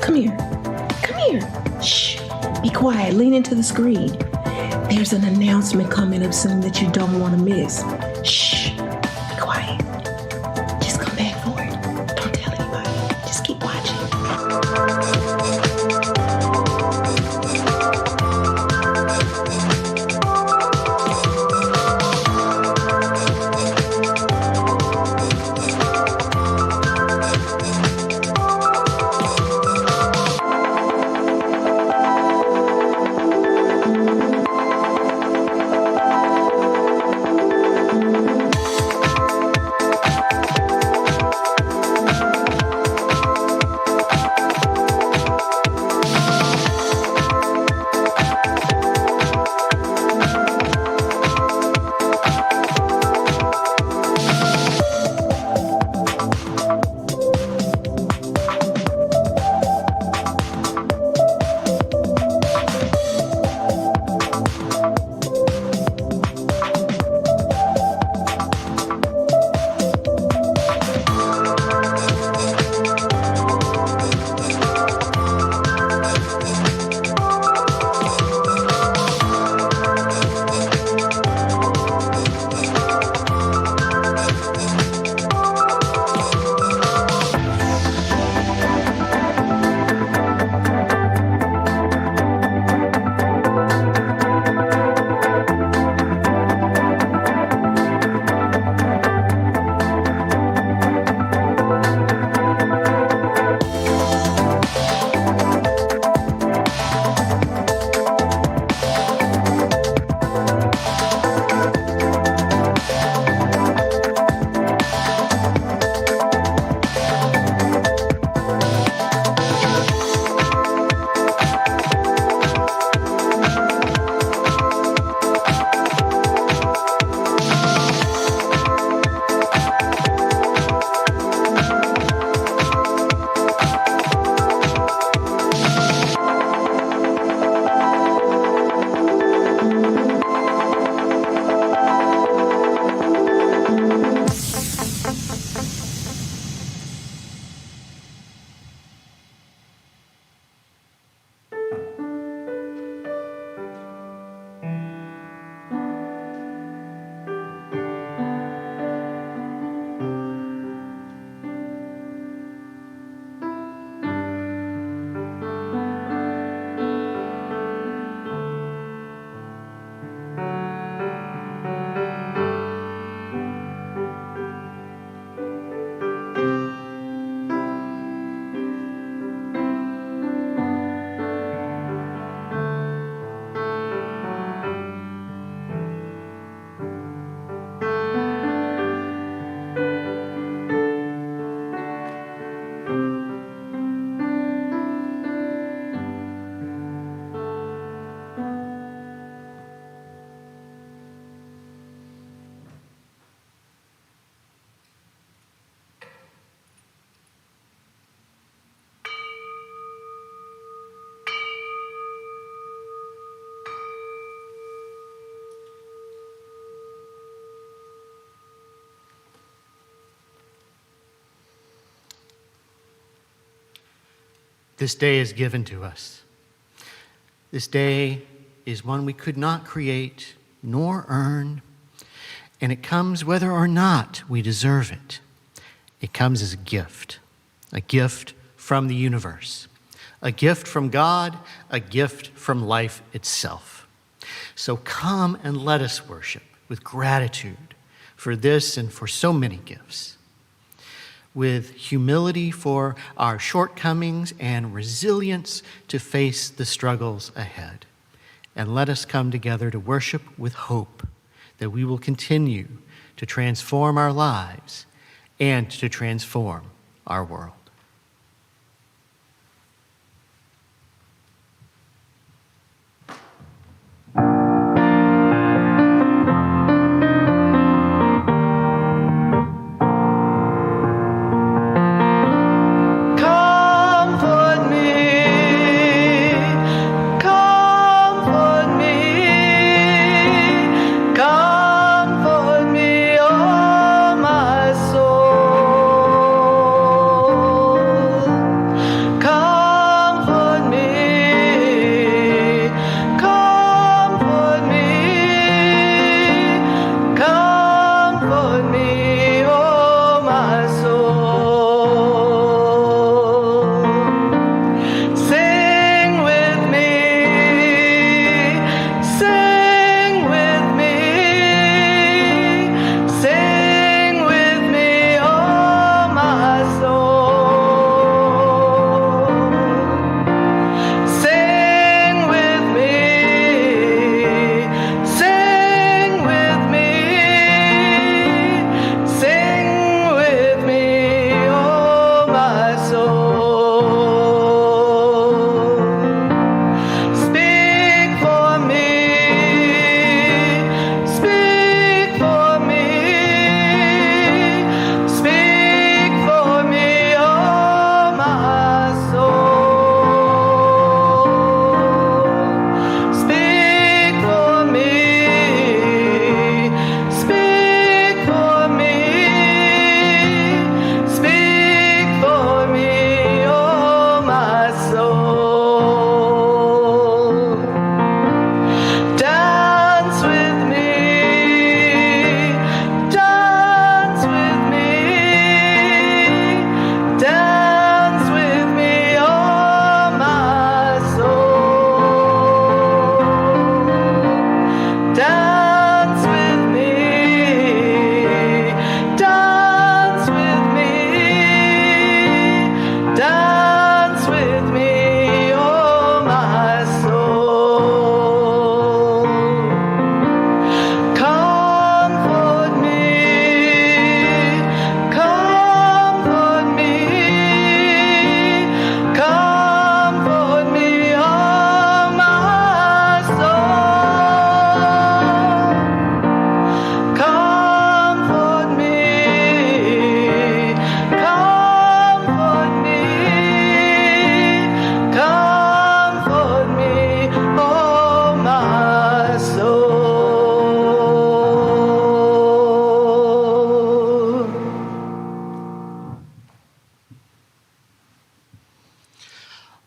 Come here. Come here. Shh. Be quiet. Lean into the screen. There's an announcement coming up soon that you don't want to miss. Shh. Be quiet. Just come back for it. Don't tell anybody. Just keep watching. This day is given to us. This day is one we could not create nor earn, and it comes whether or not we deserve it. It comes as a gift from the universe, a gift from God, a gift from life itself. So come and let us worship with gratitude for this and for so many gifts, with humility for our shortcomings and resilience to face the struggles ahead. And let us come together to worship with hope that we will continue to transform our lives and to transform our world. Comfort me, oh my soul.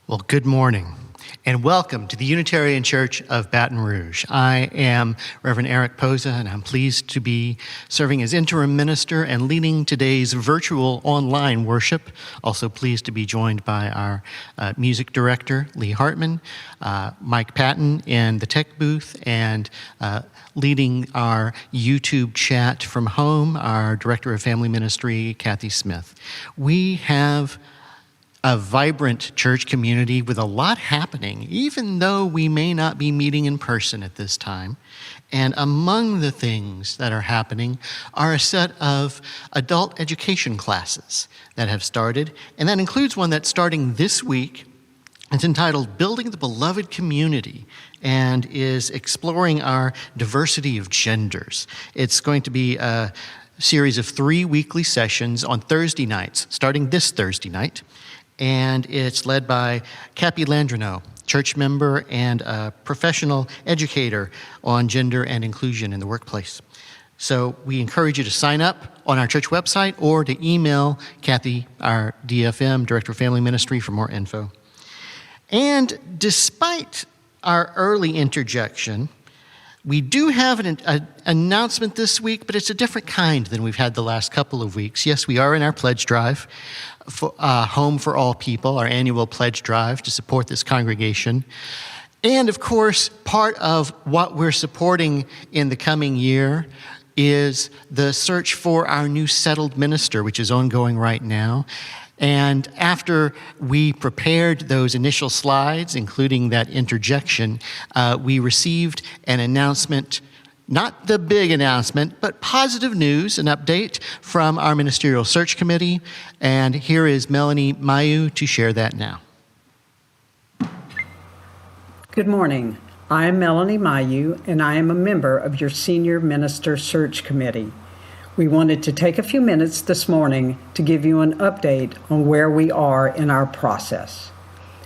Well, good morning, and welcome to the Unitarian Church of Baton Rouge. I am Reverend Eric Poza, and I'm pleased to be serving as interim minister and leading today's virtual online worship. Also pleased to be joined by our music director, Lee Hartman, Mike Patton in the tech booth, and leading our YouTube chat from home, our director of family ministry, Kathy Smith. We have a vibrant church community with a lot happening, even though we may not be meeting in person at this time. And among the things that are happening are a set of adult education classes that have started, and that includes one that's starting this week. It's entitled Building the Beloved Community and is exploring our diversity of genders. It's going to be a series of 3 weekly sessions on Thursday nights, starting this Thursday night. And it's led by Cappy Landrino, church member and a professional educator on gender and inclusion in the workplace. So we encourage you to sign up on our church website or to email Kathy, our DFM, Director of Family Ministry, for more info. And despite our early interjection, we do have an announcement this week, but it's a different kind than we've had the last couple of weeks. Yes, we are in our pledge drive, for Home for All People, our annual pledge drive to support this congregation. And of course, part of what we're supporting in the coming year is the search for our new settled minister, which is ongoing right now. And after we prepared those initial slides, including that interjection, we received an announcement, not the big announcement, but positive news, an update from our ministerial search committee. And here is Melanie Mayu to share that now. Good morning. I'm Melanie Mayu, and I am a member of your senior minister search committee. We wanted to take a few minutes this morning to give you an update on where we are in our process.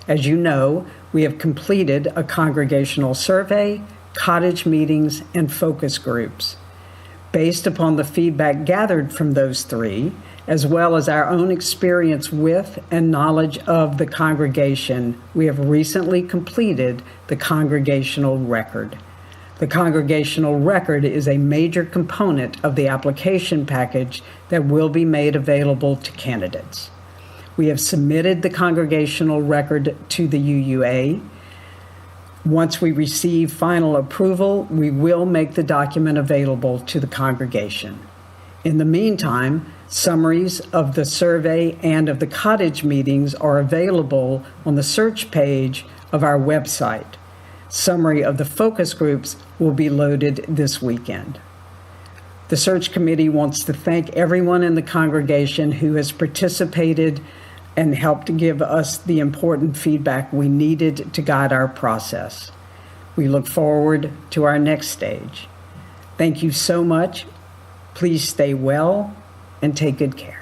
As you know, we have completed a congregational survey, cottage meetings, and focus groups. Based upon the feedback gathered from those three, as well as our own experience with and knowledge of the congregation, we have recently completed the congregational record. The congregational record is a major component of the application package that will be made available to candidates. We have submitted the congregational record to the UUA. Once we receive final approval, we will make the document available to the congregation. In the meantime, summaries of the survey and of the cottage meetings are available on the search page of our website. Summary of the focus groups will be loaded this weekend. The search committee wants to thank everyone in the congregation who has participated and helped give us the important feedback we needed to guide our process. We look forward to our next stage. Thank you so much. Please stay well and take good care.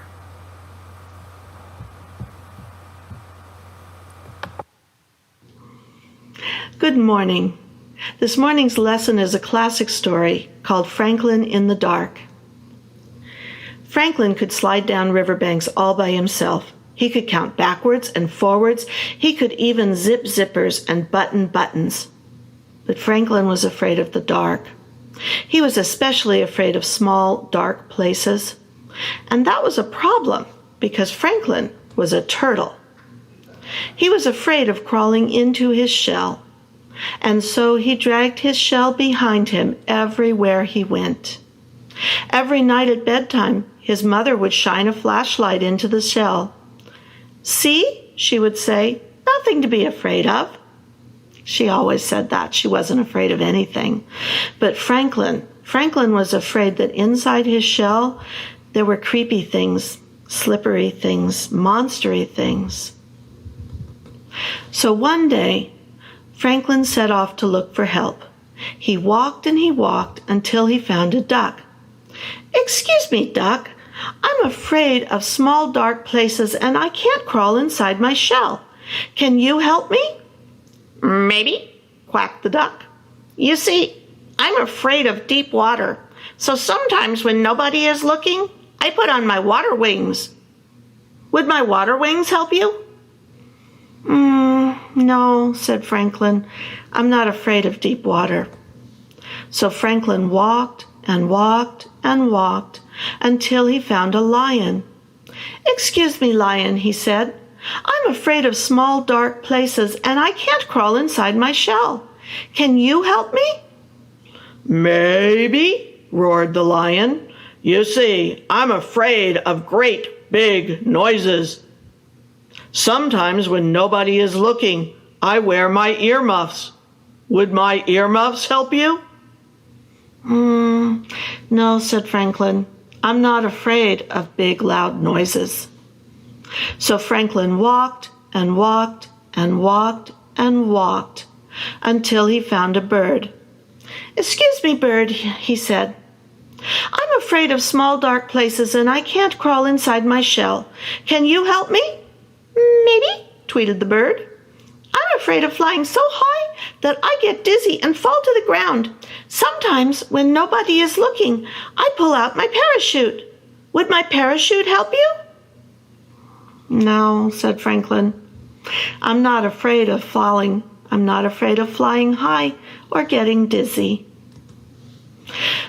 Good morning. This morning's lesson is a classic story called Franklin in the Dark. Franklin could slide down riverbanks all by himself. He could count backwards and forwards. He could even zip zippers and button buttons. But Franklin was afraid of the dark. He was especially afraid of small, dark places. And that was a problem because Franklin was a turtle. He was afraid of crawling into his shell. And so he dragged his shell behind him everywhere he went. Every night at bedtime, his mother would shine a flashlight into the shell. "See," she would say, "nothing to be afraid of." She always said that. She wasn't afraid of anything. But Franklin was afraid that inside his shell, there were creepy things, slippery things, monstery things. So one day, Franklin set off to look for help. He walked and he walked until he found a duck. "Excuse me, duck. I'm afraid of small dark places and I can't crawl inside my shell. Can you help me?" "Maybe," quacked the duck. "You see, I'm afraid of deep water, so sometimes when nobody is looking, I put on my water wings. Would my water wings help you?" No, said Franklin. I'm not afraid of deep water. So Franklin walked and walked and walked until he found a lion. Excuse me, lion, he said. I'm afraid of small, dark places, and I can't crawl inside my shell. Can you help me? Maybe, roared the lion. You see, I'm afraid of great big noises. Sometimes when nobody is looking, I wear my earmuffs. Would my earmuffs help you? No, said Franklin. I'm not afraid of big, loud noises. So Franklin walked and walked and walked and walked until he found a bird. Excuse me, bird, he said. I'm afraid of small, dark places, and I can't crawl inside my shell. Can you help me? Maybe, tweeted the bird. I'm afraid of flying so high that I get dizzy and fall to the ground. Sometimes, when nobody is looking, I pull out my parachute. Would my parachute help you? No, said Franklin. I'm not afraid of falling. I'm not afraid of flying high or getting dizzy.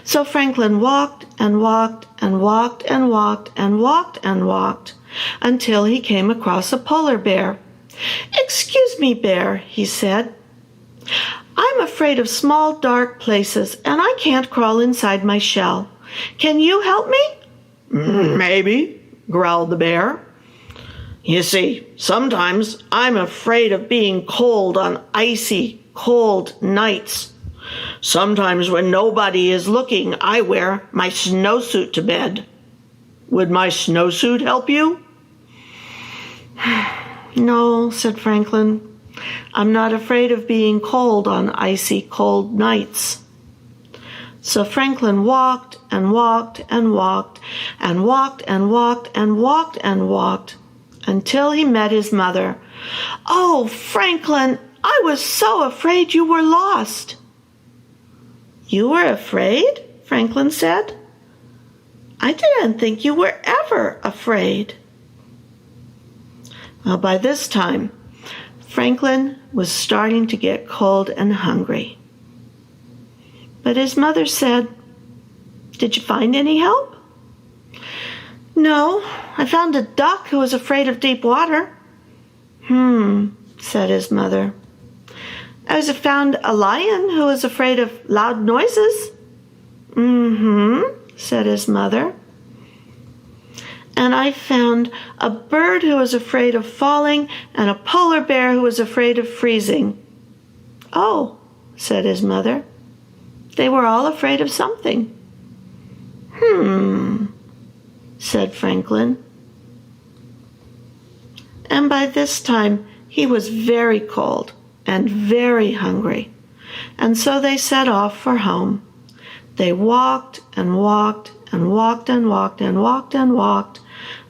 So Franklin walked and walked and walked and walked and walked and walked until he came across a polar bear. Excuse me, bear, he said. I'm afraid of small, dark places, and I can't crawl inside my shell. Can you help me? Maybe, growled the bear. You see, sometimes I'm afraid of being cold on icy, cold nights. Sometimes when nobody is looking, I wear my snowsuit to bed. Would my snowsuit help you? No, said Franklin. I'm not afraid of being cold on icy, cold nights. So Franklin walked and walked and walked and walked and walked and walked and walked until he met his mother. Oh, Franklin, I was so afraid you were lost. You were afraid? Franklin said. I didn't think you were ever afraid. Well, by this time, Franklin was starting to get cold and hungry. But his mother said, Did you find any help? No, I found a duck who was afraid of deep water. Said his mother. I also found a lion who was afraid of loud noises. Said his mother. And I found a bird who was afraid of falling and a polar bear who was afraid of freezing. Oh, said his mother. They were all afraid of something. Said Franklin. And by this time, he was very cold and very hungry, and so they set off for home. They walked and walked and walked and walked and walked and walked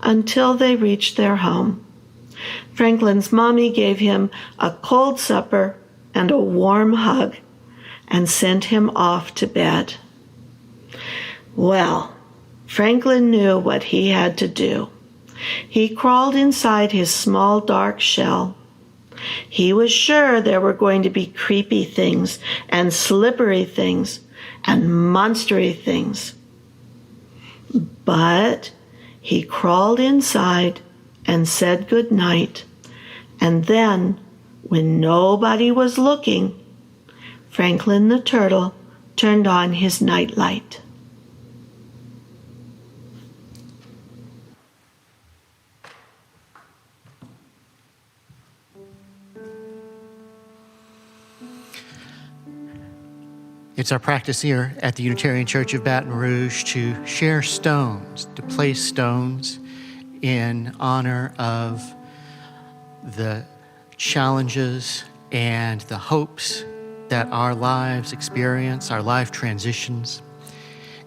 until they reached their home. Franklin's mommy gave him a cold supper and a warm hug and sent him off to bed. Well, Franklin knew what he had to do. He crawled inside his small dark shell. He was sure there were going to be creepy things and slippery things and monstery things. But he crawled inside and said good night, and then, when nobody was looking, Franklin the turtle turned on his nightlight. It's our practice here at the Unitarian Church of Baton Rouge to share stones, to place stones in honor of the challenges and the hopes that our lives experience, our life transitions.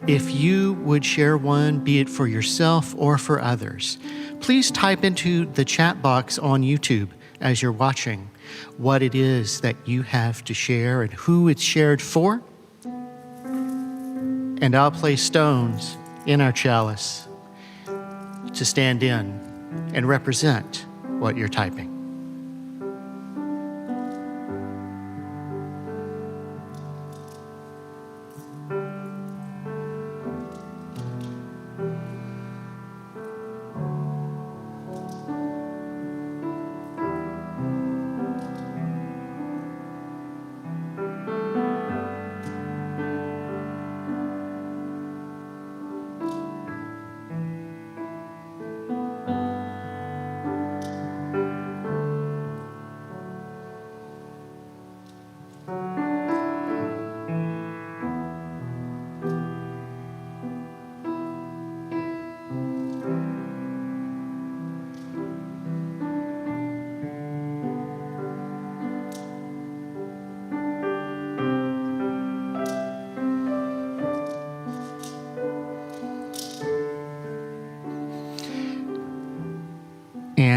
If you would share one, be it for yourself or for others, please type into the chat box on YouTube as you're watching what it is that you have to share and who it's shared for. And I'll place stones in our chalice to stand in and represent what you're typing.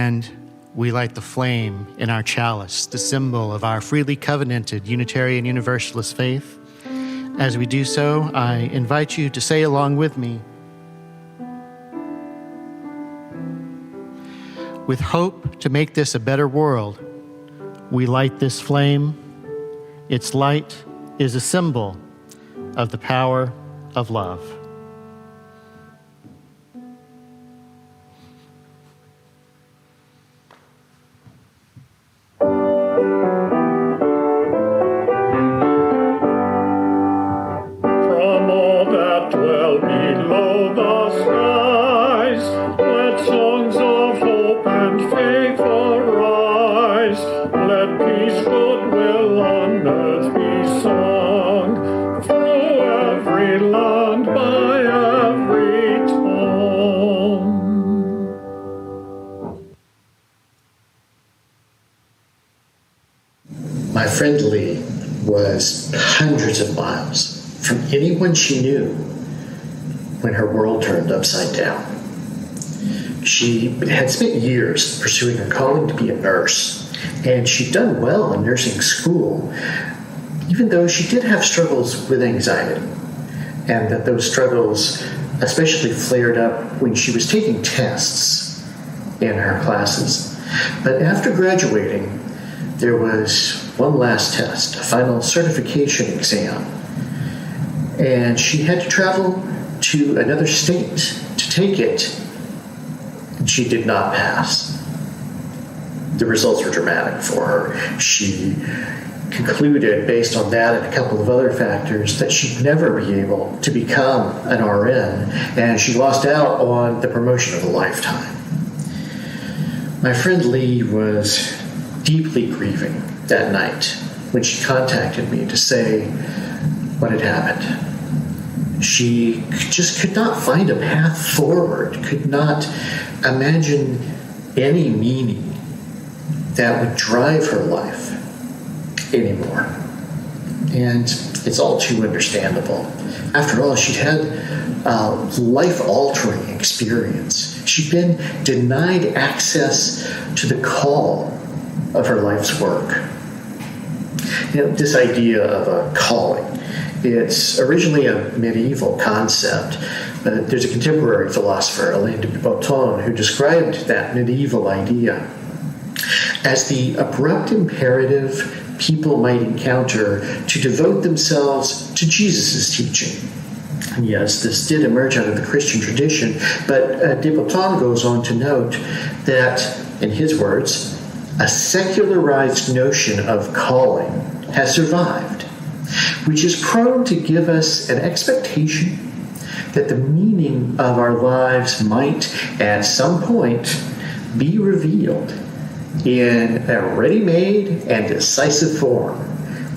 and we light the flame in our chalice, the symbol of our freely covenanted Unitarian Universalist faith. As we do so, I invite you to say along with me, with hope to make this a better world, we light this flame. Its light is a symbol of the power of love. From all that dwell below the skies, let songs of hope and faith arise. Let peace, goodwill on earth be sung, through every land, by every tongue. My friend Lee was hundreds of miles from anyone she knew when her world turned upside down. She had spent years pursuing her calling to be a nurse, and she'd done well in nursing school, even though she did have struggles with anxiety, and that those struggles especially flared up when she was taking tests in her classes. But after graduating, there was one last test, a final certification exam, and she had to travel to another state to take it, and she did not pass. The results were dramatic for her. She concluded, based on that and a couple of other factors, that she'd never be able to become an RN, and she lost out on the promotion of a lifetime. My friend Lee was deeply grieving that night when she contacted me to say what had happened. She just could not find a path forward, could not imagine any meaning that would drive her life anymore. And it's all too understandable. After all, she'd had a life-altering experience. She'd been denied access to the call of her life's work. This idea of a calling, it's originally a medieval concept. There's a contemporary philosopher, Alain de Botton, who described that medieval idea as the abrupt imperative people might encounter to devote themselves to Jesus' teaching. And yes, this did emerge out of the Christian tradition, but de Botton goes on to note that, in his words, a secularized notion of calling has survived, which is prone to give us an expectation that the meaning of our lives might, at some point, be revealed in a ready-made and decisive form,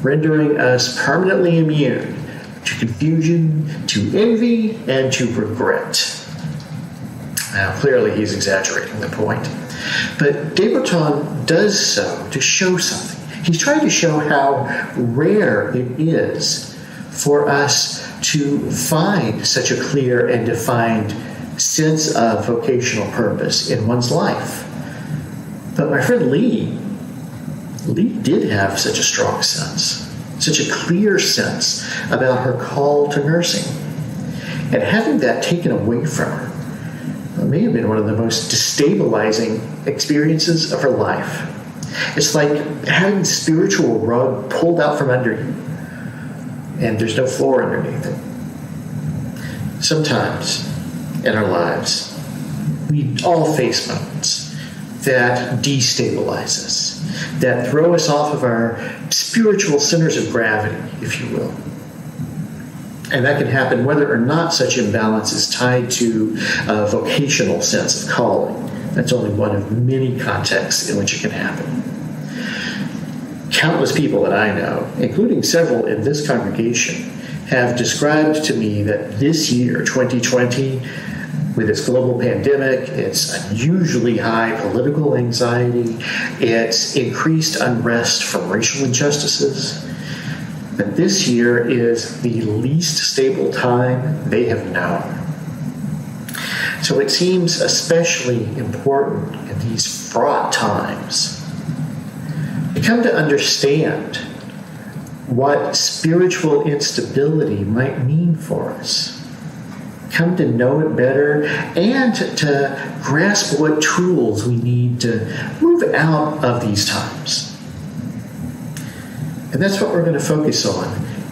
rendering us permanently immune to confusion, to envy, and to regret. Now, clearly he's exaggerating the point, but de Botton does so to show something. He's trying to show how rare it is for us to find such a clear and defined sense of vocational purpose in one's life. But my friend Lee did have such a strong sense, such a clear sense about her call to nursing. And having that taken away from her may have been one of the most destabilizing experiences of her life. It's like having the spiritual rug pulled out from under you, and there's no floor underneath it. Sometimes in our lives, we all face moments that destabilize us, that throw us off of our spiritual centers of gravity, if you will. And that can happen whether or not such imbalance is tied to a vocational sense of calling. That's only one of many contexts in which it can happen. Countless people that I know, including several in this congregation, have described to me that this year, 2020, with its global pandemic, its unusually high political anxiety, its increased unrest from racial injustices, that this year is the least stable time they have known. So it seems especially important in these fraught times, we come to understand what spiritual instability might mean for us. Come to know it better and to grasp what tools we need to move out of these times. And that's what we're going to focus on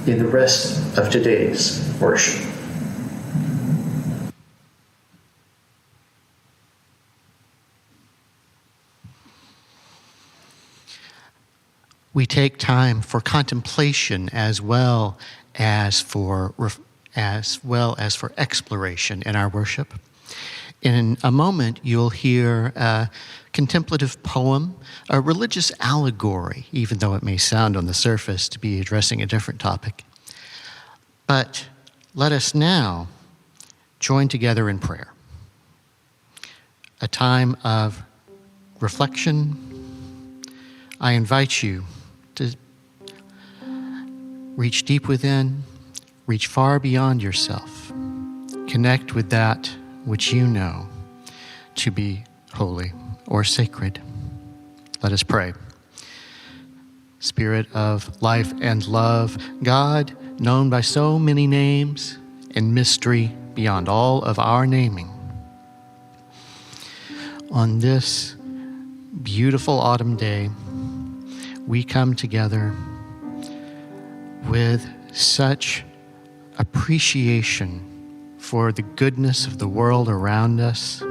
in the rest of today's worship. We take time for contemplation as well as for exploration in our worship. In a moment, you'll hear a contemplative poem, a religious allegory, even though it may sound on the surface to be addressing a different topic. But let us now join together in prayer. A time of reflection. I invite you to reach deep within, reach far beyond yourself, connect with that which you know to be holy or sacred. Let us pray. Spirit of life and love, God, known by so many names and mystery beyond all of our naming, on this beautiful autumn day, we come together with such appreciation for the goodness of the world around us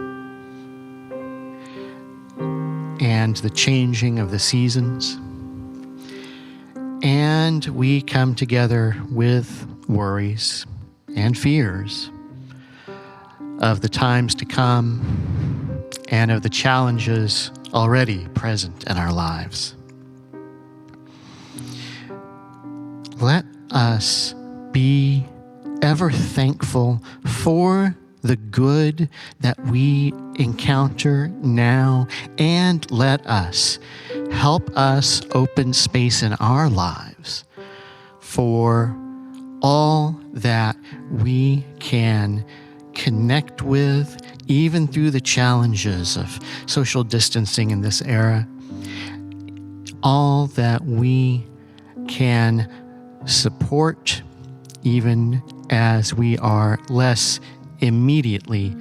and the changing of the seasons. And we come together with worries and fears of the times to come and of the challenges already present in our lives. Let us be ever thankful for the good that we encounter now, and let us help us open space in our lives for all that we can connect with, even through the challenges of social distancing in this era, all that we can support, even as we are less immediately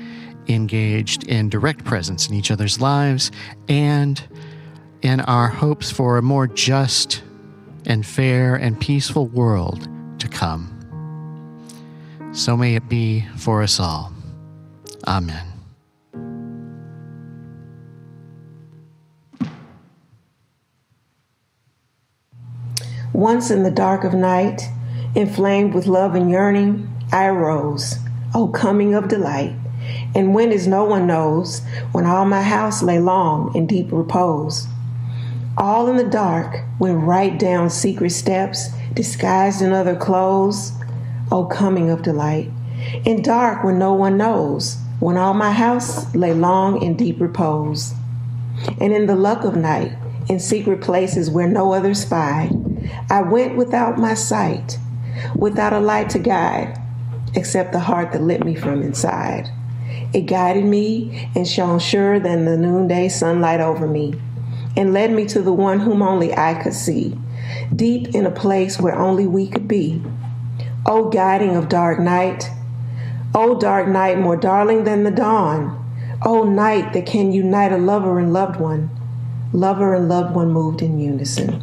engaged in direct presence in each other's lives, and in our hopes for a more just and fair and peaceful world to come. So may it be for us all. Amen. Once in the dark of night, inflamed with love and yearning, I arose, O coming of delight. And when as no one knows, when all my house lay long in deep repose. All in the dark, went right down secret steps, disguised in other clothes, O coming of delight. In dark when no one knows, when all my house lay long in deep repose. And in the luck of night, in secret places where no other spied, I went without my sight, without a light to guide, except the heart that lit me from inside. It guided me and shone surer than the noonday sunlight over me, and led me to the one whom only I could see, deep in a place where only we could be. O guiding of dark night, O dark night more darling than the dawn, O night that can unite a lover and loved one moved in unison.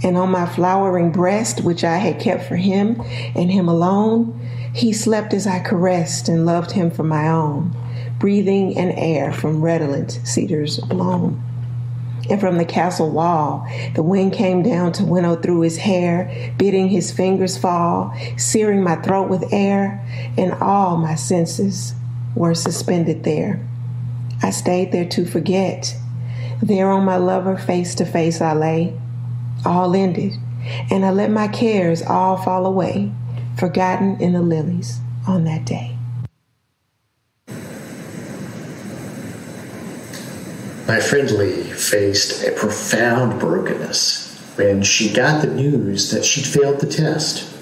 And on my flowering breast, which I had kept for him and him alone, he slept as I caressed and loved him for my own, breathing an air from redolent cedars blown. And from the castle wall, the wind came down to winnow through his hair, bidding his fingers fall, searing my throat with air, and all my senses were suspended there. I stayed there to forget. There on my lover face to face I lay, all ended, and I let my cares all fall away, forgotten in the lilies on that day. My friend Lee faced a profound brokenness when she got the news that she'd failed the test.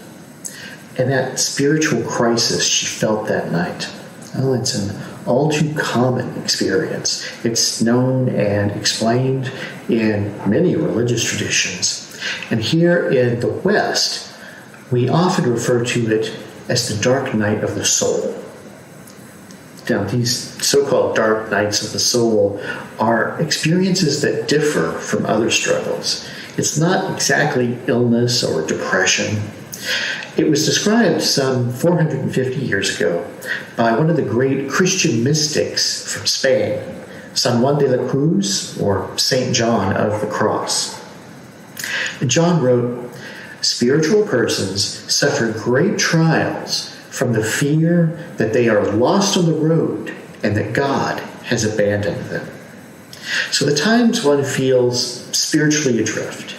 And that spiritual crisis she felt that night, oh, it's an all too common experience. It's known and explained in many religious traditions. And here in the West, we often refer to it as the dark night of the soul. Now, these so-called dark nights of the soul are experiences that differ from other struggles. It's not exactly illness or depression. It was described some 450 years ago by one of the great Christian mystics from Spain, San Juan de la Cruz, or St. John of the Cross. John wrote, "Spiritual persons suffer great trials from the fear that they are lost on the road and that God has abandoned them." So the times one feels spiritually adrift,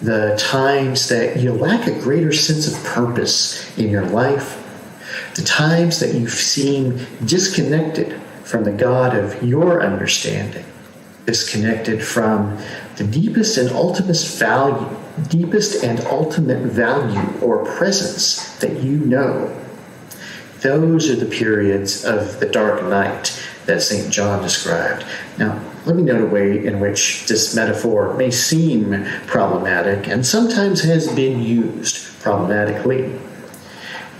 the times that you lack a greater sense of purpose in your life, the times that you seem disconnected from the God of your understanding, disconnected from the deepest and ultimate value or presence that you know. Those are the periods of the dark night that St. John described. Now, let me note a way in which this metaphor may seem problematic and sometimes has been used problematically.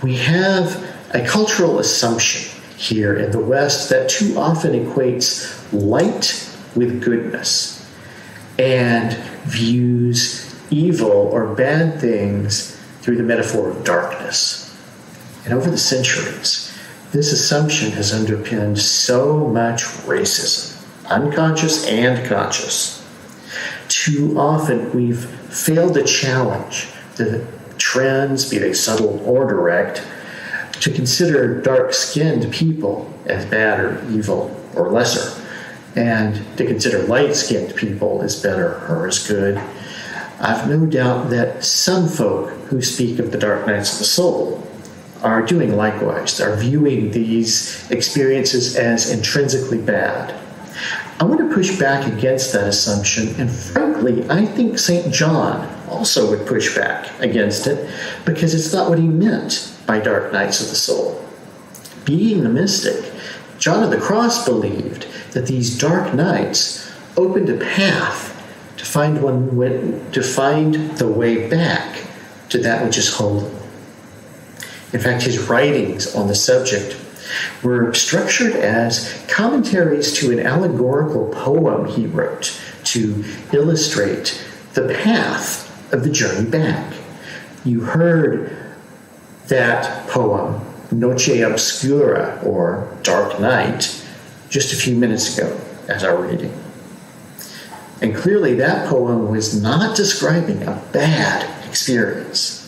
We have a cultural assumption here in the West that too often equates light with goodness and views evil or bad things through the metaphor of darkness. And over the centuries, this assumption has underpinned so much racism, unconscious and conscious. Too often we've failed to challenge the trends, be they subtle or direct, to consider dark-skinned people as bad or evil or lesser, and to consider light-skinned people as better or as good. I've no doubt that some folk who speak of the dark nights of the soul are doing likewise. They're viewing these experiences as intrinsically bad. I want to push back against that assumption, and frankly, I think St. John also would push back against it because it's not what he meant by dark nights of the soul. Being the mystic, John of the Cross believed that these dark nights opened a path to find the way back to that which is holy. In fact, his writings on the subject were structured as commentaries to an allegorical poem he wrote to illustrate the path of the journey back. You heard that poem, Noche Obscura, or Dark Night, just a few minutes ago as our reading. And clearly that poem was not describing a bad experience.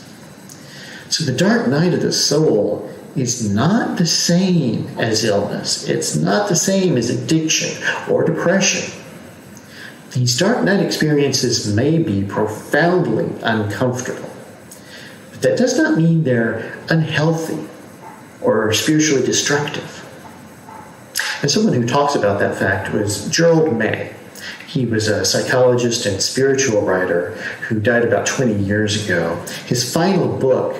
So the dark night of the soul is not the same as illness. It's not the same as addiction or depression. These dark night experiences may be profoundly uncomfortable, but that does not mean they're unhealthy or spiritually destructive. And someone who talks about that fact was Gerald May. He was a psychologist and spiritual writer who died about 20 years ago. His final book,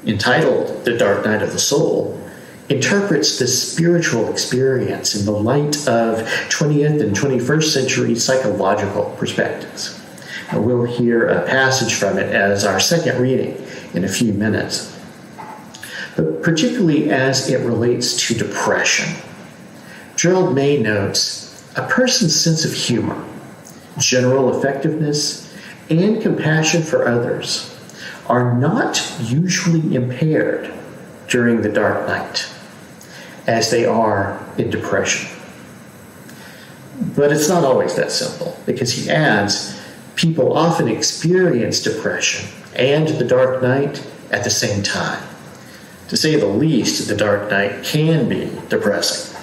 entitled The Dark Night of the Soul, interprets this spiritual experience in the light of 20th and 21st century psychological perspectives. And we'll hear a passage from it as our second reading in a few minutes. But particularly as it relates to depression, Gerald May notes, a person's sense of humor, general effectiveness, and compassion for others are not usually impaired during the dark night, as they are in depression. But it's not always that simple, because he adds, people often experience depression and the dark night at the same time. To say the least, the dark night can be depressing.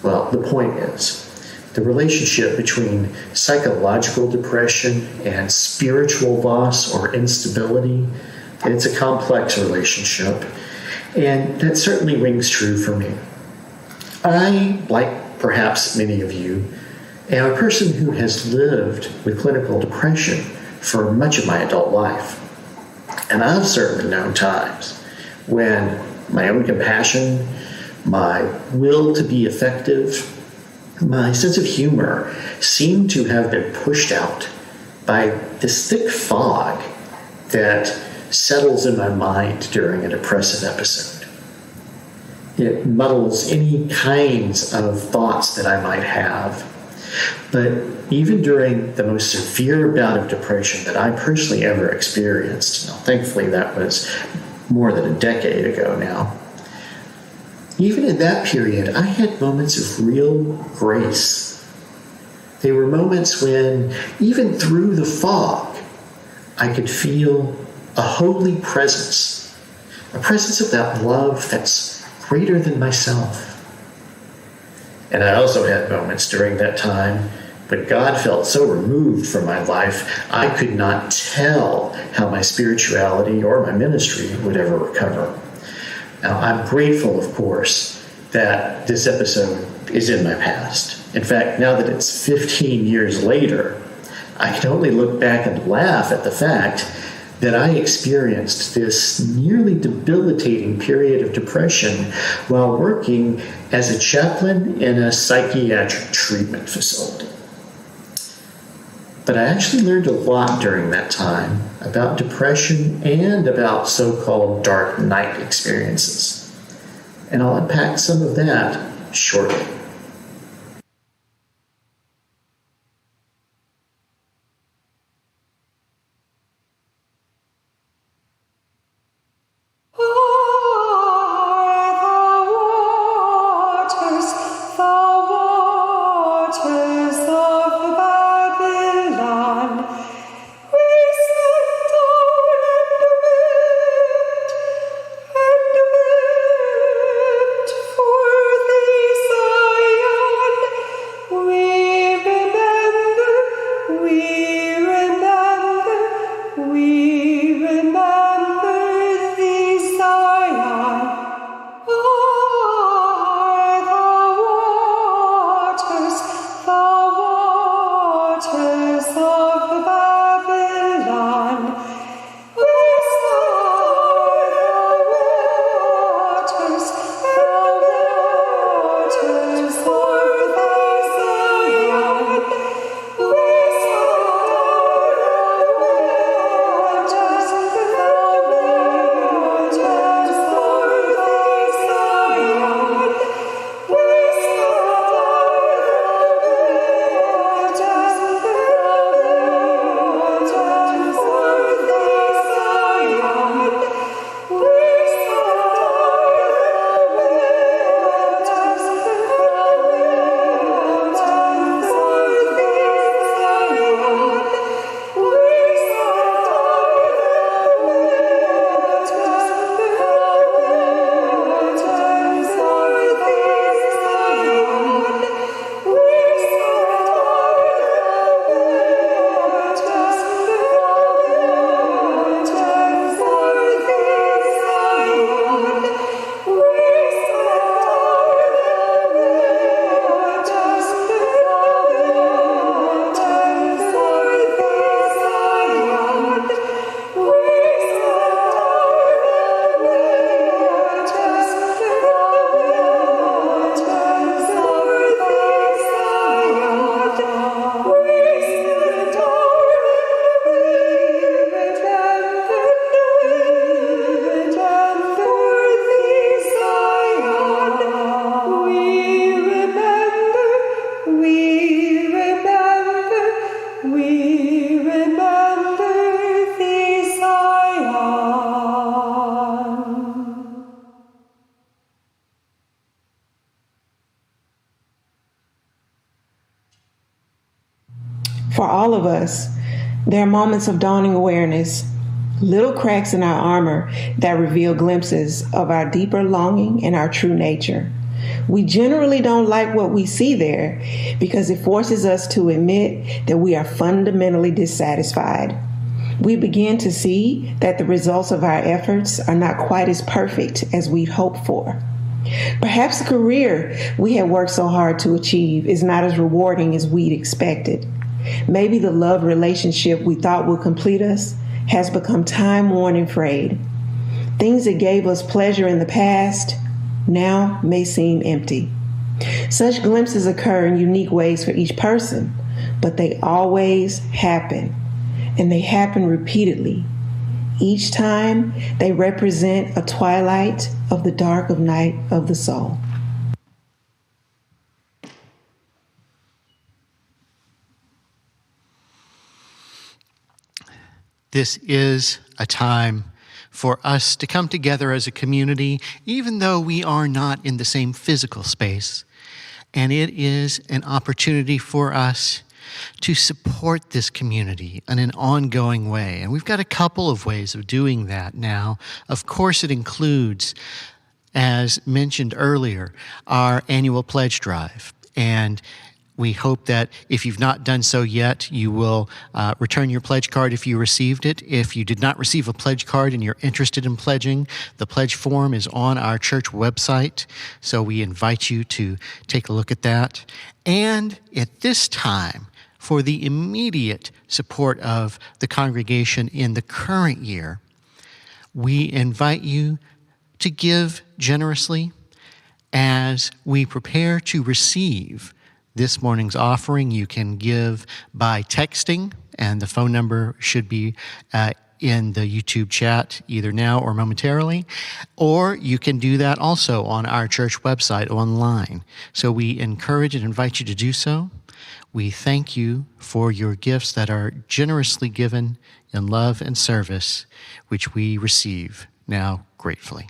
Well, the point is, the relationship between psychological depression and spiritual loss or instability, it's a complex relationship, and that certainly rings true for me. I, like perhaps many of you, am a person who has lived with clinical depression for much of my adult life. And I've certainly known times when my own compassion my will to be effective, my sense of humor seemed to have been pushed out by this thick fog that settles in my mind during a depressive episode. It muddles any kinds of thoughts that I might have. But even during the most severe bout of depression that I personally ever experienced, thankfully that was more than a decade ago now, even in that period, I had moments of real grace. They were moments when, even through the fog, I could feel a holy presence, a presence of that love that's greater than myself. And I also had moments during that time when God felt so removed from my life, I could not tell how my spirituality or my ministry would ever recover. Now, I'm grateful, of course, that this episode is in my past. In fact, now that it's 15 years later, I can only look back and laugh at the fact that I experienced this nearly debilitating period of depression while working as a chaplain in a psychiatric treatment facility. But I actually learned a lot during that time about depression and about so-called dark night experiences. And I'll unpack some of that shortly. For all of us, there are moments of dawning awareness, little cracks in our armor that reveal glimpses of our deeper longing and our true nature. We generally don't like what we see there because it forces us to admit that we are fundamentally dissatisfied. We begin to see that the results of our efforts are not quite as perfect as we'd hoped for. Perhaps the career we had worked so hard to achieve is not as rewarding as we'd expected. Maybe the love relationship we thought would complete us has become time-worn and frayed. Things that gave us pleasure in the past now may seem empty. Such glimpses occur in unique ways for each person, but they always happen, and they happen repeatedly. Each time, they represent a twilight of the dark of night of the soul. This is a time for us to come together as a community, even though we are not in the same physical space. And it is an opportunity for us to support this community in an ongoing way. And we've got a couple of ways of doing that now. Of course, it includes, as mentioned earlier, our annual pledge drive. And we hope that if you've not done so yet, you will return your pledge card if you received it. If you did not receive a pledge card and you're interested in pledging, the pledge form is on our church website. So we invite you to take a look at that. And at this time, for the immediate support of the congregation in the current year, we invite you to give generously as we prepare to receive this morning's offering. You can give by texting, and the phone number should be in the YouTube chat either now or momentarily, or you can do that also on our church website online. So we encourage and invite you to do so. We thank you for your gifts that are generously given in love and service, which we receive now gratefully.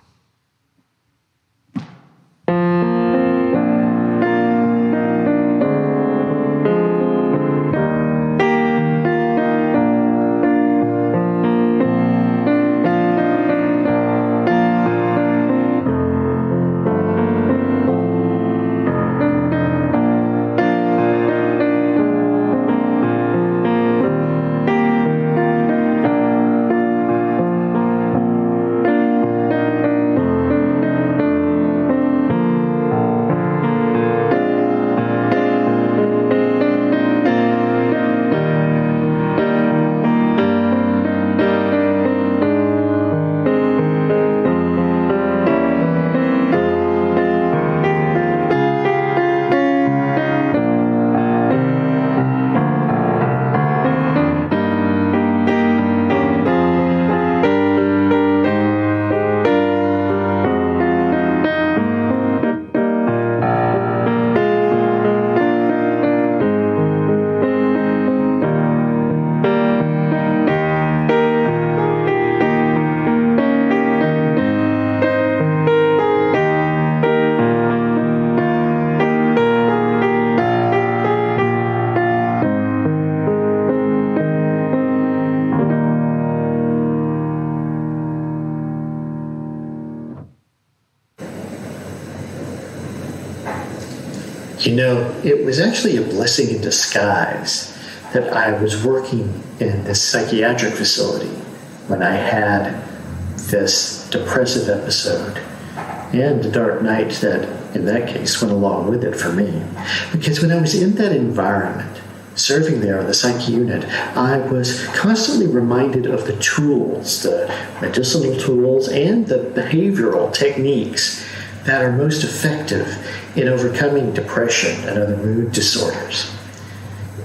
You know, it was actually a blessing in disguise that I was working in this psychiatric facility when I had this depressive episode and the dark night that, in that case, went along with it for me. Because when I was in that environment, serving there on the psych unit, I was constantly reminded of the tools, the medicinal tools and the behavioral techniques that are most effective in overcoming depression and other mood disorders.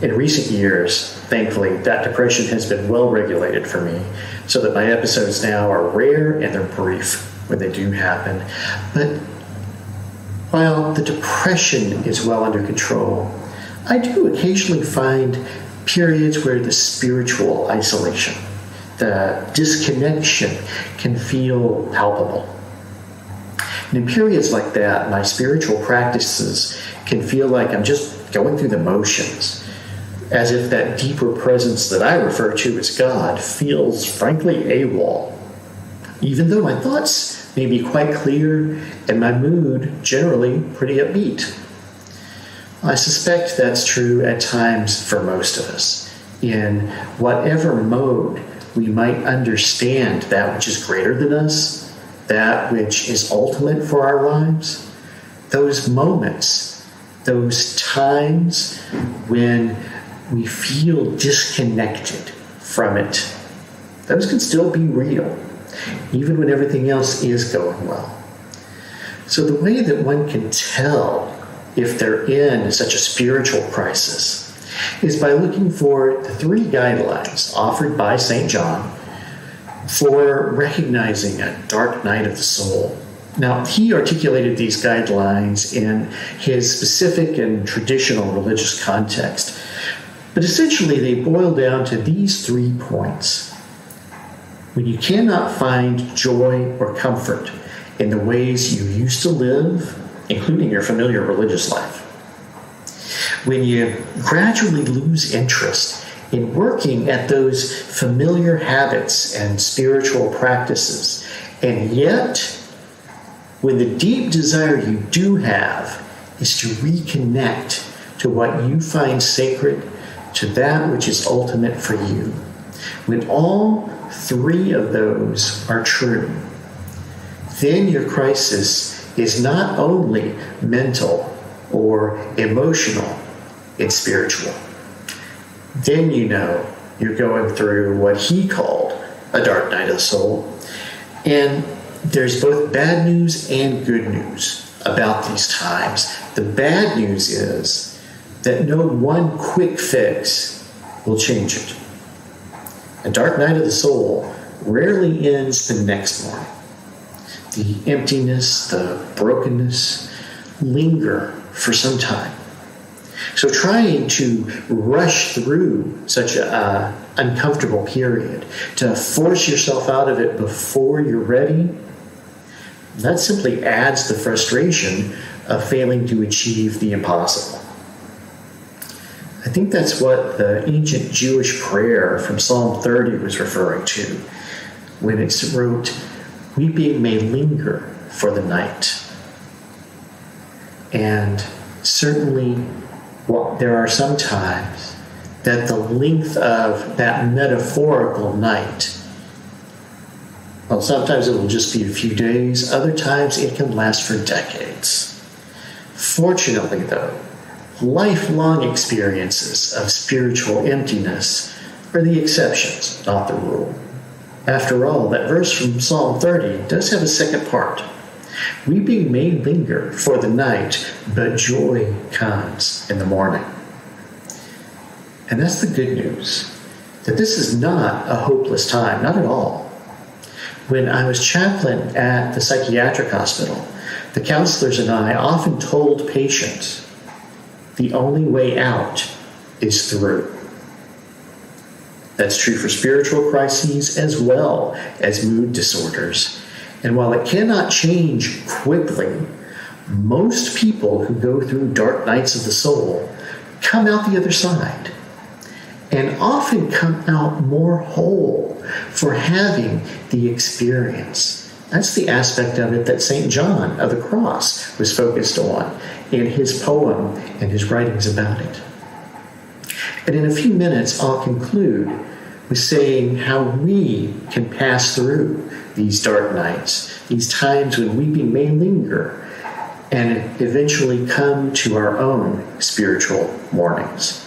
In recent years, thankfully, that depression has been well regulated for me, so that my episodes now are rare and they're brief when they do happen. But while the depression is well under control, I do occasionally find periods where the spiritual isolation, the disconnection can feel palpable. And in periods like that, my spiritual practices can feel like I'm just going through the motions, as if that deeper presence that I refer to as God feels, frankly, AWOL, even though my thoughts may be quite clear and my mood generally pretty upbeat. I suspect that's true at times for most of us. In whatever mode we might understand that which is greater than us, that which is ultimate for our lives, those moments, those times when we feel disconnected from it, those can still be real, even when everything else is going well. So the way that one can tell if they're in such a spiritual crisis is by looking for the 3 guidelines offered by St. John for recognizing a dark night of the soul. Now, he articulated these guidelines in his specific and traditional religious context, but essentially they boil down to these 3 points. When you cannot find joy or comfort in the ways you used to live, including your familiar religious life, when you gradually lose interest in working at those familiar habits and spiritual practices, and yet when the deep desire you do have is to reconnect to what you find sacred, to that which is ultimate for you, when all 3 of those are true, then your crisis is not only mental or emotional, it's spiritual. Then you know you're going through what he called a dark night of the soul. And there's both bad news and good news about these times. The bad news is that no one quick fix will change it. A dark night of the soul rarely ends the next morning. The emptiness, the brokenness linger for some time. So trying to rush through such an uncomfortable period, to force yourself out of it before you're ready, that simply adds the frustration of failing to achieve the impossible. I think that's what the ancient Jewish prayer from Psalm 30 was referring to when it wrote, "Weeping may linger for the night." And certainly, there are some times that the length of that metaphorical night, well, sometimes it will just be a few days, other times it can last for decades. Fortunately, though, lifelong experiences of spiritual emptiness are the exceptions, not the rule. After all, that verse from Psalm 30 does have a second part. Weeping may linger for the night, but joy comes in the morning. And that's the good news, that this is not a hopeless time, not at all. When I was chaplain at the psychiatric hospital, the counselors and I often told patients, the only way out is through. That's true for spiritual crises as well as mood disorders. And while it cannot change quickly, most people who go through dark nights of the soul come out the other side, and often come out more whole for having the experience. That's the aspect of it that St. John of the Cross was focused on in his poem and his writings about it. And in a few minutes, I'll conclude with saying how we can pass through these dark nights, these times when weeping may linger, and eventually come to our own spiritual mornings.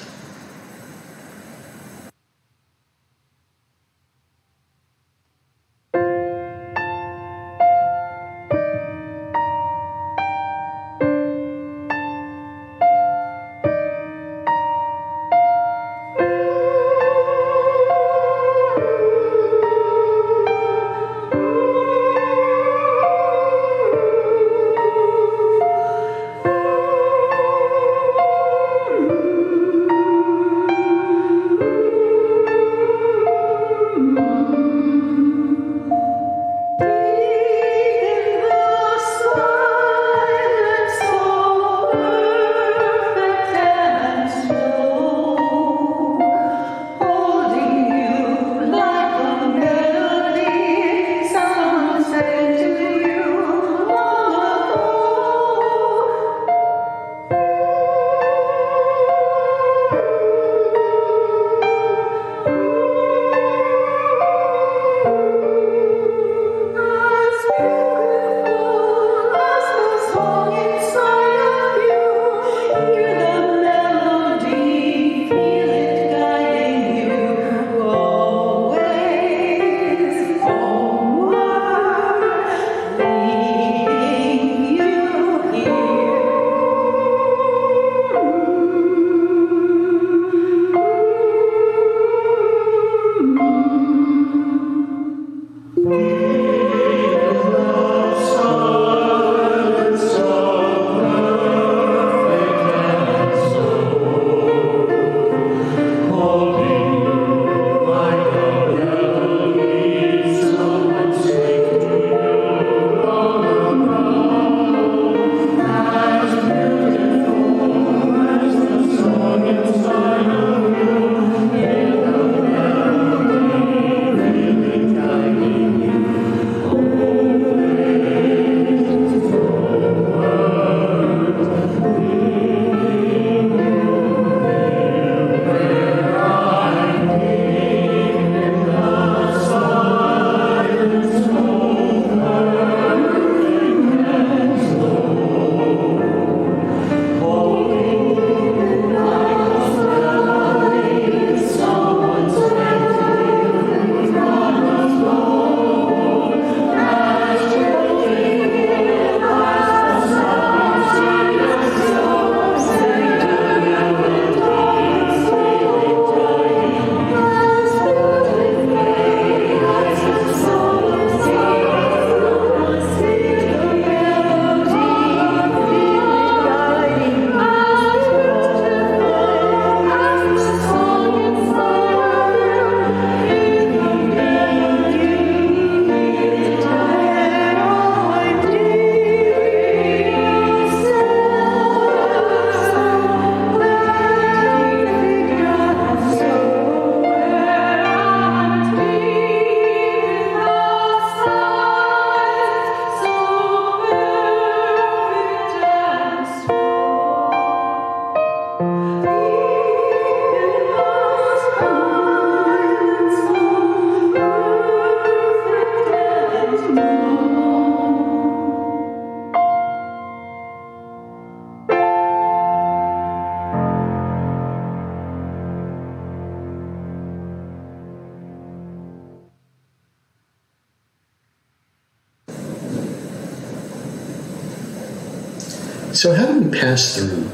So how do we pass through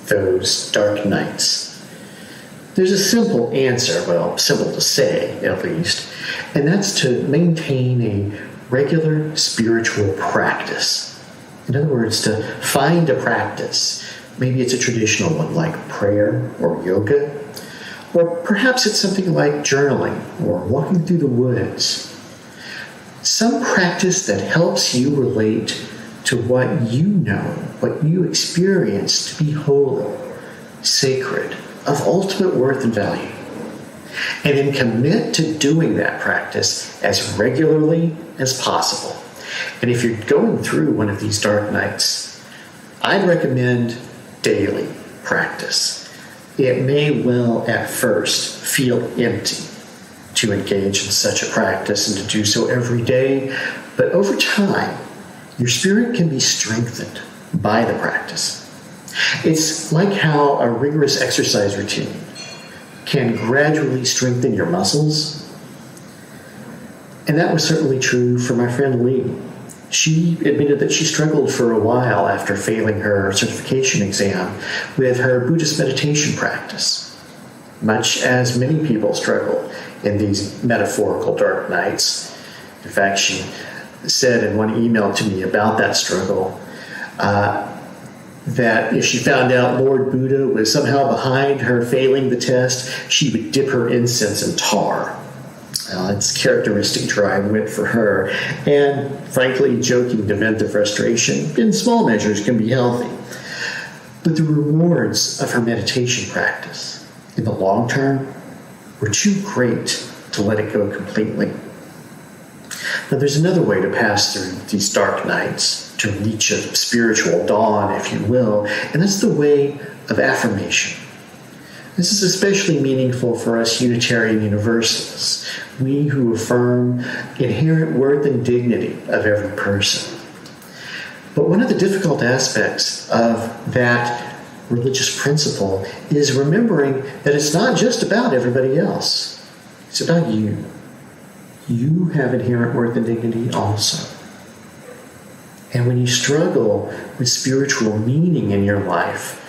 those dark nights? There's a simple answer, well, simple to say at least, and that's to maintain a regular spiritual practice. In other words, to find a practice. Maybe it's a traditional one like prayer or yoga, or perhaps it's something like journaling or walking through the woods. Some practice that helps you relate to what you know, what you experience to be holy, sacred, of ultimate worth and value. And then commit to doing that practice as regularly as possible. And if you're going through one of these dark nights, I'd recommend daily practice. It may well at first feel empty to engage in such a practice and to do so every day, but over time, your spirit can be strengthened by the practice. It's like how a rigorous exercise routine can gradually strengthen your muscles. And that was certainly true for my friend Lee. She admitted that she struggled for a while after failing her certification exam with her Buddhist meditation practice, much as many people struggle in these metaphorical dark nights. In fact, she said in one email to me about that struggle that if she found out Lord Buddha was somehow behind her failing the test, she would dip her incense in tar. It's characteristic dry wit for her, and frankly, joking to vent the frustration in small measures can be healthy. But the rewards of her meditation practice in the long term were too great to let it go completely. Now, there's another way to pass through these dark nights, to reach a spiritual dawn, if you will, and that's the way of affirmation. This is especially meaningful for us Unitarian Universalists, we who affirm inherent worth and dignity of every person. But one of the difficult aspects of that religious principle is remembering that it's not just about everybody else. It's about you. You have inherent worth and dignity also. And when you struggle with spiritual meaning in your life,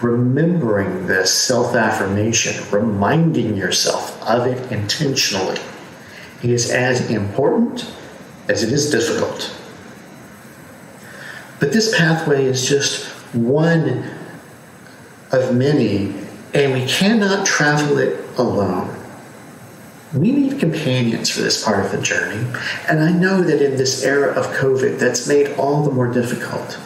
remembering this self-affirmation, reminding yourself of it intentionally, is as important as it is difficult. But this pathway is just one of many, and we cannot travel it alone. We need companions for this part of the journey, and I know that in this era of COVID, that's made all the more difficult.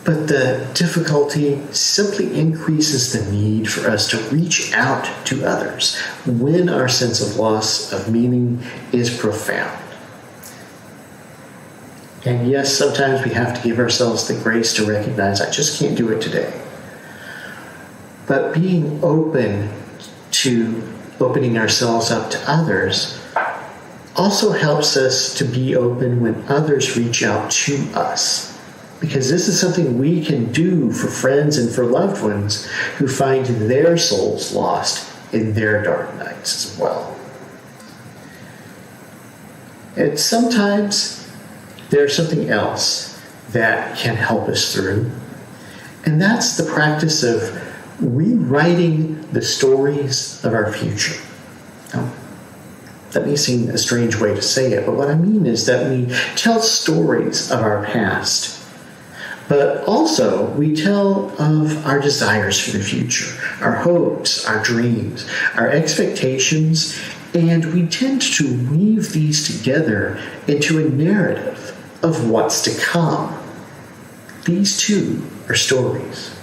But the difficulty simply increases the need for us to reach out to others when our sense of loss of meaning is profound. And yes, sometimes we have to give ourselves the grace to recognize, I just can't do it today. But being open to opening ourselves up to others also helps us to be open when others reach out to us. Because this is something we can do for friends and for loved ones who find their souls lost in their dark nights as well. And sometimes there's something else that can help us through, and that's the practice of rewriting the stories of our future. Now, that may seem a strange way to say it, but what I mean is that we tell stories of our past, but also we tell of our desires for the future, our hopes, our dreams, our expectations, and we tend to weave these together into a narrative of what's to come. These too are stories.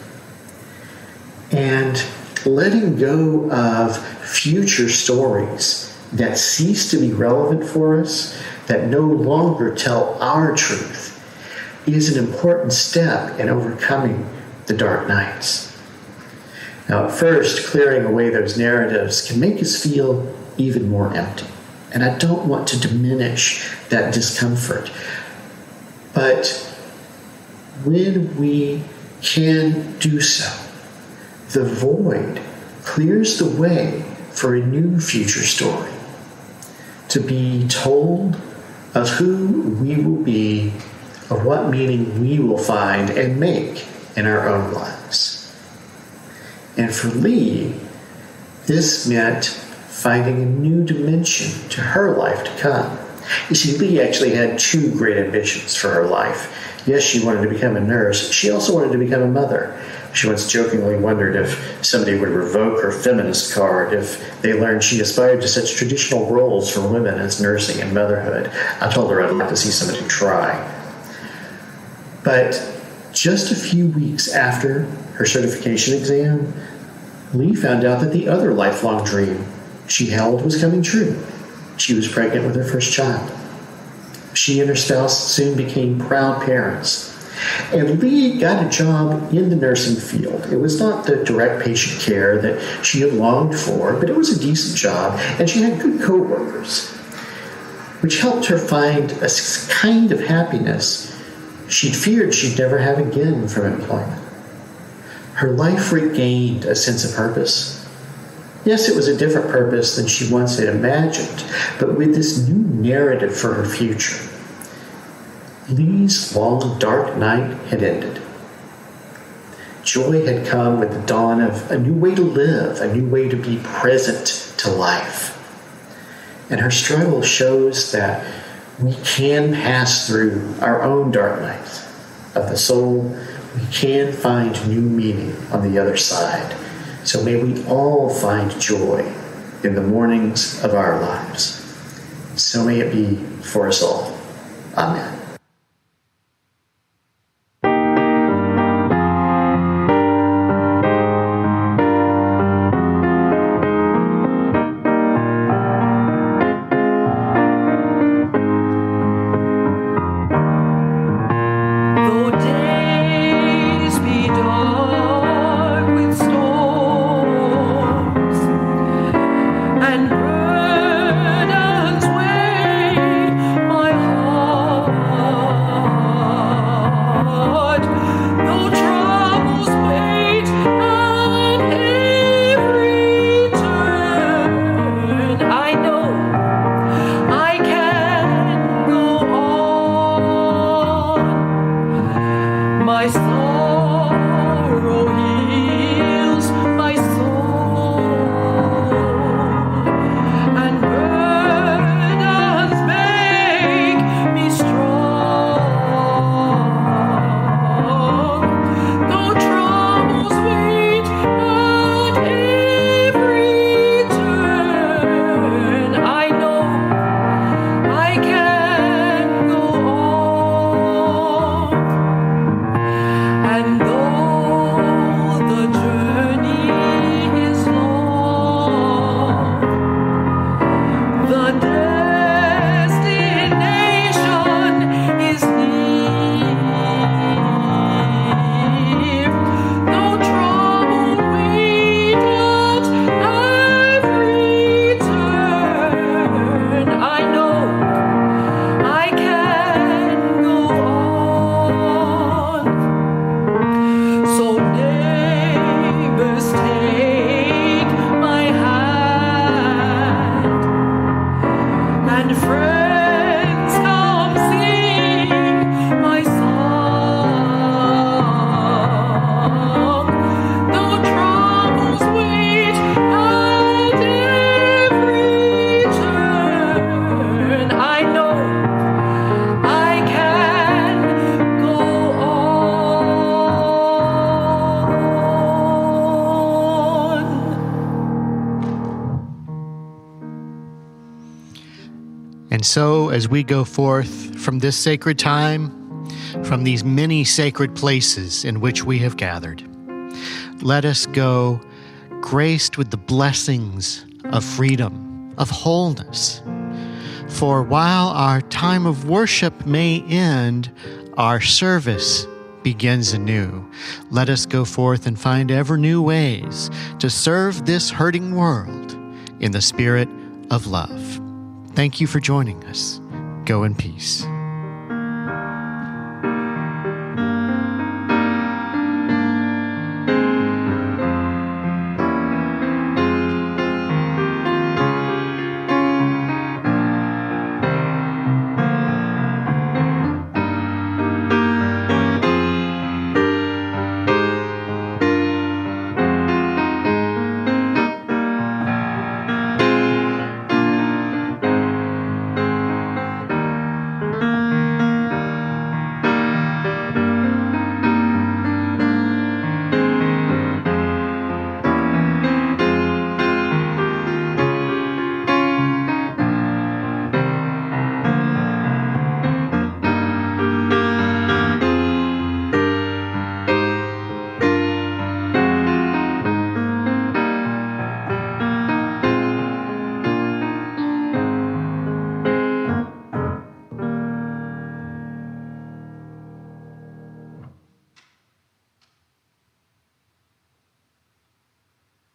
And letting go of future stories that cease to be relevant for us, that no longer tell our truth, is an important step in overcoming the dark nights. Now, at first, clearing away those narratives can make us feel even more empty. And I don't want to diminish that discomfort. But when we can do so, the void clears the way for a new future story, to be told of who we will be of what meaning we will find and make in our own lives. And for Lee, this meant finding a new dimension to her life to come. You see, Lee actually had two great ambitions for her life. Yes, she wanted to become a nurse. She also wanted to become a mother. She once jokingly wondered if somebody would revoke her feminist card if they learned she aspired to such traditional roles for women as nursing and motherhood. I told her I'd like to see somebody try. But just a few weeks after her certification exam, Lee found out that the other lifelong dream she held was coming true. She was pregnant with her first child. She and her spouse soon became proud parents. And Lee got a job in the nursing field. It was not the direct patient care that she had longed for, but it was a decent job, and she had good co-workers, which helped her find a kind of happiness she'd feared she'd never have again from employment. Her life regained a sense of purpose. Yes, it was a different purpose than she once had imagined, but with this new narrative for her future, Lee's long, dark night had ended. Joy had come with the dawn of a new way to live, a new way to be present to life. And her struggle shows that we can pass through our own dark nights of the soul. We can find new meaning on the other side. So may we all find joy in the mornings of our lives. So may it be for us all. Amen. And so, as we go forth from this sacred time, from these many sacred places in which we have gathered, let us go graced with the blessings of freedom, of wholeness. For while our time of worship may end, our service begins anew. Let us go forth and find ever new ways to serve this hurting world in the spirit of love. Thank you for joining us. Go in peace.